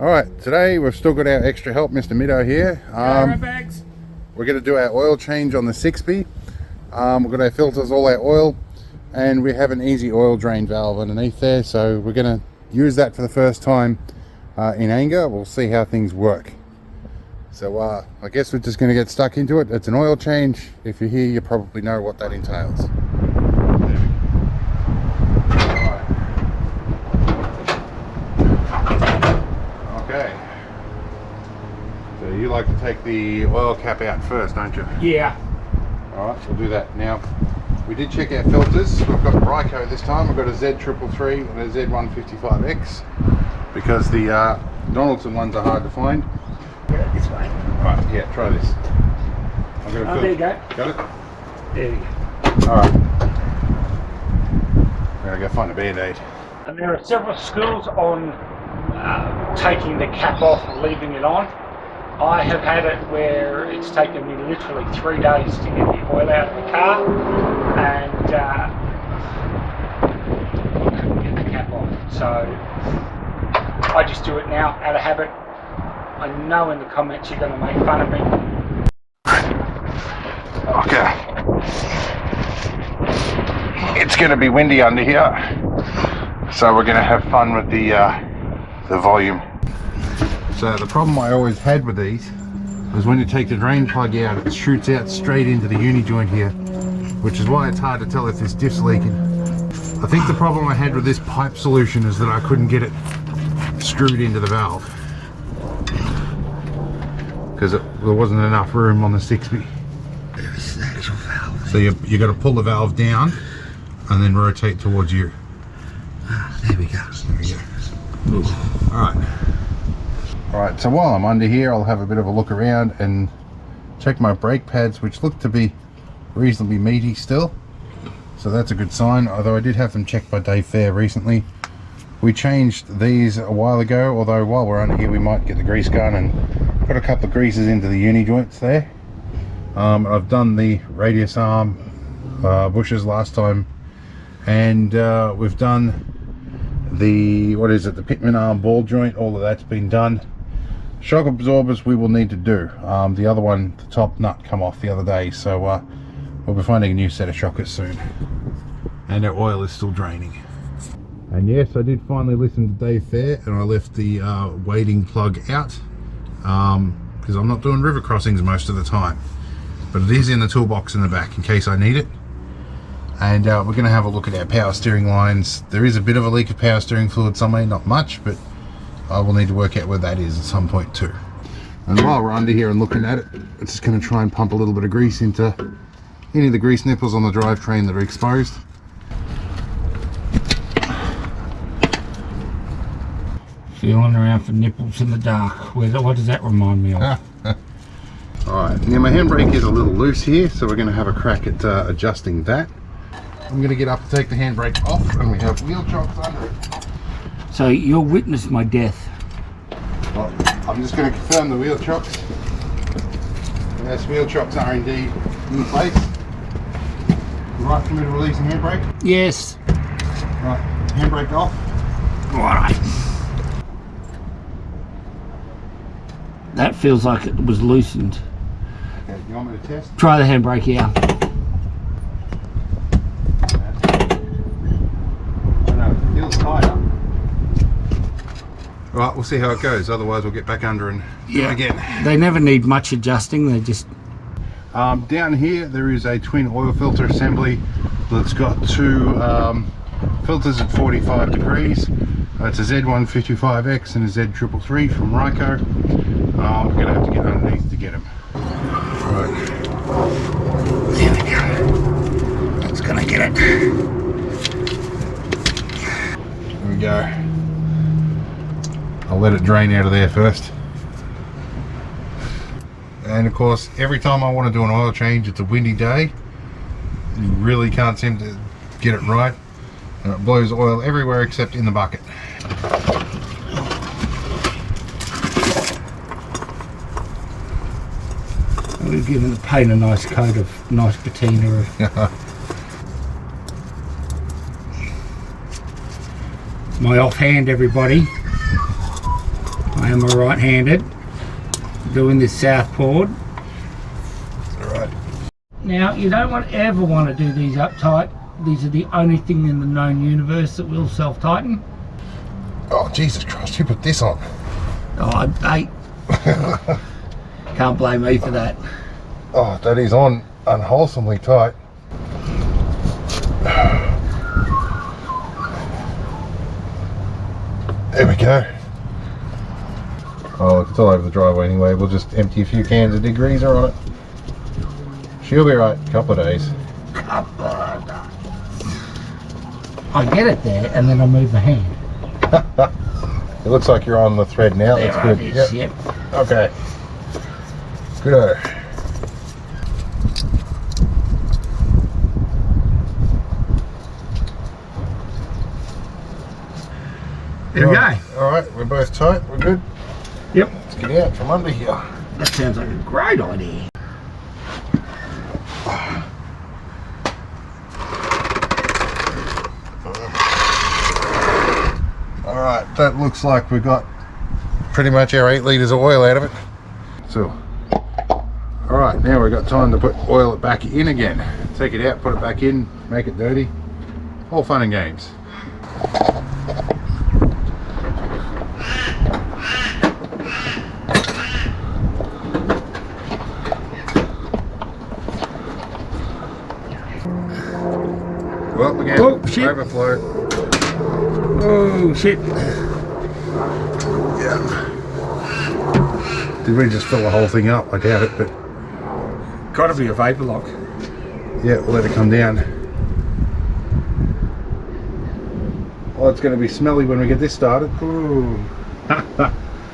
Alright, today we've still got our extra help, Mr. Middo here. We're going to do our oil change on the 6B. We've got our filters, all our oil, and we have an easy oil drain valve underneath there, so we're going to use that for the first time in anger. We'll see how things work. So I guess we're just going to get stuck into it. It's an oil change. If you're here, you probably know what that entails. Okay. So you like to take the oil cap out first, don't you? Yeah. Alright, we'll do that now. We did check our filters. We've got a Ryco this time. We've got a Z333 and a Z155X because the Donaldson ones are hard to find. Get it this way. Right, yeah, try this. There you go. Got it? There you go. Alright. I'm going to go find a band-aid. And there are several schools on taking the cap off and leaving it on. I have had it where it's taken me literally 3 days to get the oil out of the car, and I couldn't get the cap off. So I just do it now out of habit. I know in the comments you're going to make fun of me. Okay. It's going to be windy under here, so we're going to have fun with the volume. So the problem I always had with these is when you take the drain plug out, it shoots out straight into the uni joint here, which is why it's hard to tell if this diff's leaking. I think the problem I had with this pipe solution is that I couldn't get it screwed into the valve because there wasn't enough room on the 6B. There's the actual valve. So you got to pull the valve down and then rotate towards you. There we go. There we go. Alright, so while I'm under here, I'll have a bit of a look around and check my brake pads, which look to be reasonably meaty still. So that's a good sign, although I did have them checked by Dave Fair recently. We changed these a while ago, although while we're under here we might get the grease gun and put a couple of greases into the uni joints there. I've done the radius arm bushes last time, and we've done the, the pitman arm ball joint. All of that's been done. Shock absorbers we will need to do. The other one, the top nut come off the other day, so we'll be finding a new set of shockers soon. And our oil is still draining. And yes, I did finally listen to Dave Fair, and I left the wading plug out because I'm not doing river crossings most of the time, but it is in the toolbox in the back in case I need it. And we're going to have a look at our power steering lines. There is a bit of a leak of power steering fluid somewhere, not much, but I will need to work out where that is at some point too. And while we're under here and looking at it, I'm just going to try and pump a little bit of grease into any of the grease nipples on the drivetrain that are exposed. Feeling around for nipples in the dark. What does that remind me of? Alright, now my handbrake is a little loose here, so we're going to have a crack at adjusting that. I'm going to get up and take the handbrake off, and we have wheel chocks under it. So you'll witness my death. Well, I'm just going to confirm the wheel chocks. Yes, wheel chocks are indeed in place. You right for me to release the handbrake? Yes. Right, handbrake off. Alright. That feels like it was loosened. Okay, you want me to test? Try the handbrake here. I know, it feels tighter. Right, we'll see how it goes, otherwise we'll get back under and do it again. They never need much adjusting, they just... Down here there is a twin oil filter assembly that's got two filters at 45 degrees. It's a Z155X and a Z333 from Ryco. We're going to have to get underneath to get them. Right. There we go. That's gonna get it. There we go. I'll let it drain out of there first. And of course, every time I want to do an oil change, it's a windy day. You really can't seem to get it right. And it blows oil everywhere except in the bucket. We've given the paint a nice coat of nice patina. My offhand, everybody. My I am a right-handed doing this southpawed. Alright. Now, you don't ever want to do these uptight. These are the only thing in the known universe that will self-tighten. Oh, Jesus Christ, who put this on? Oh, hey. Can't blame me for that. Oh, that is on unwholesomely tight. There we go. Oh, look, it's all over the driveway anyway. We'll just empty a few cans of degreaser on it. She'll be right. Couple of days. I get it there, and then I move the hand. It looks like you're on the thread now. There That's good. it is, yep. Okay. Good. There we go. Alright, we're both tight. We're good. Yep. Let's get out from under here. That sounds like a great idea. Alright, that looks like we got pretty much our 8 litres of oil out of it. So, alright, now we've got time to put oil it back in again. Take it out, put it back in, make it dirty. All fun and games. Well, again, Oh, shit. overflow. Oh, shit. Yeah. Did we just fill the whole thing up? I doubt it, but Gotta be a vapor lock. yeah, we'll let it come down. Oh, it's going to be smelly when we get this started. Ooh.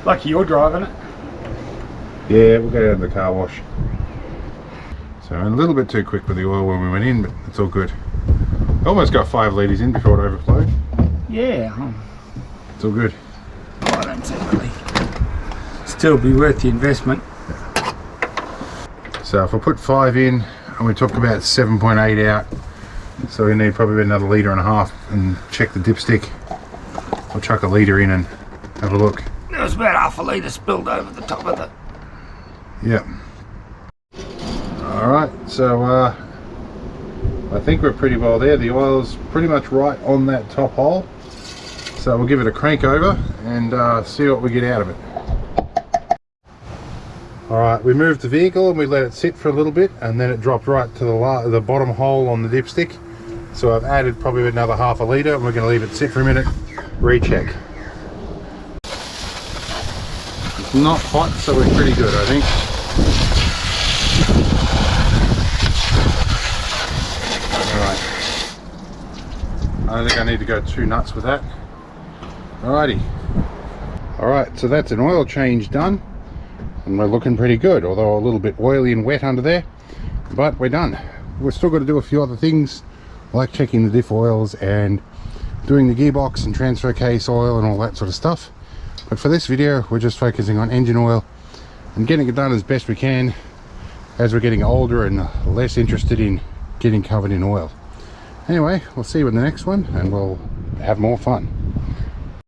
Lucky you're driving it. Yeah, we'll go down to the car wash. So a little bit too quick with the oil when we went in, but it's all good. Almost got 5 litres in before it overflowed. Yeah. It's all good. Oh, I don't see really. Still be worth the investment. So if I put 5 in and we took about 7.8 out, so we need probably another 1.5 litres and check the dipstick. I'll chuck a litre in and have a look. There was about half a litre spilled over the top of it. Yep. Alright, so I think we're pretty well there. The oil's pretty much right on that top hole. So we'll give it a crank over and see what we get out of it. Alright, we moved the vehicle and we let it sit for a little bit, and then it dropped right to the bottom hole on the dipstick. So I've added probably another 1/2 litre and we're going to leave it sit for a minute, recheck. It's not hot, so we're pretty good, I think. Alright. I don't think I need to go too nuts with that. Alrighty. Alright, so that's an oil change done. And we're looking pretty good, although a little bit oily and wet under there. But we're done. We've still got to do a few other things, like checking the diff oils and doing the gearbox and transfer case oil and all that sort of stuff. But for this video, we're just focusing on engine oil and getting it done as best we can as we're getting older and less interested in getting covered in oil. Anyway, we'll see you in the next one and we'll have more fun.